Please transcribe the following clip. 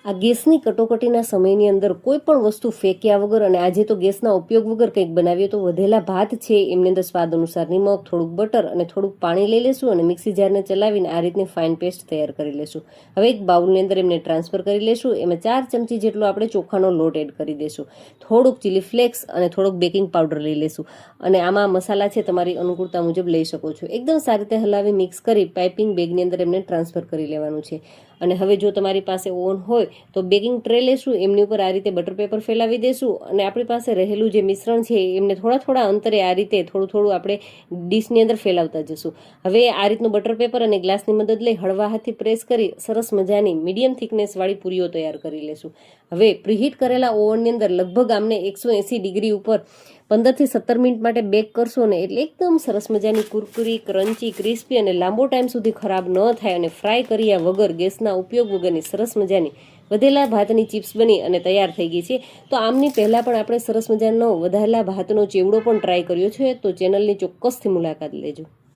આ ગેસની કટોકટીના સમયની અંદર કોઈ પણ વસ્તુ ફેંક્યા વગર અને આજે તો ગેસના ઉપયોગ વગર કંઈક બનાવીએ તો વધેલા ભાત છે એમની અંદર સ્વાદ અનુસાર નિમક, થોડુંક બટર અને થોડુંક પાણી લઈ લેશું અને મિક્સી જારને ચલાવીને આ રીતની ફાઇન પેસ્ટ તૈયાર કરી લેશું। હવે એક બાઉલની અંદર એમને ટ્રાન્સફર કરી લેશું। એમાં 4 ચમચી જેટલો આપણે ચોખાનો લોટ એડ કરી દેશું, થોડુંક ચીલી ફ્લેક્સ અને થોડુંક બેકિંગ પાવડર લઈ લેશું અને આમાં મસાલા છે તમારી અનુકૂળતા મુજબ લઈ શકો છો। એકદમ સારી રીતે હલાવી મિક્સ કરી પાઇપિંગ બેગની અંદર એમને ટ્રાન્સફર કરી લેવાનું છે। અને હવે જો તમારી પાસે ઓવન હોય તો બેકિંગ ટ્રે લેશું, એમની ઉપર આ રીતે બટર પેપર ફેલાવી દેશું અને આપણી પાસે રહેલું જે મિશ્રણ છે એમને થોડા અંતરે આ રીતે થોડું આપણે ડીશની અંદર ફેલાવતા જશું। હવે આ રીતનું બટર પેપર અને ગ્લાસની મદદ લઈ હળવા હાથથી પ્રેસ કરી સરસ મજાની મીડિયમ થિકનેસવાળી પૂરીઓ તૈયાર કરી લેશું। હવે પ્રીહીટ કરેલા ઓવનની અંદર લગભગ આમને 180 ડિગ્રી ઉપર 15 થી 17 મિનિટ માટે બેક કરશો ને એટલે એકદમ સરસ મજાની કુરકુરી, ક્રન્ચી, ક્રિસ્પી અને લાંબો ટાઈમ સુધી ખરાબ ન થાય અને ફ્રાય કર્યા વગર ગેસના ઉપયોગ વગરની સરસ મજાની વધેલા ભાતની ચિપ્સ બની અને તૈયાર થઈ ગઈ છે। તો આમની પહેલાં પણ આપણે સરસ મજાનો વધેલા ભાતનો ચેવડો પણ ટ્રાય કર્યો છે, તો ચેનલની ચોક્કસથી મુલાકાત લેજો।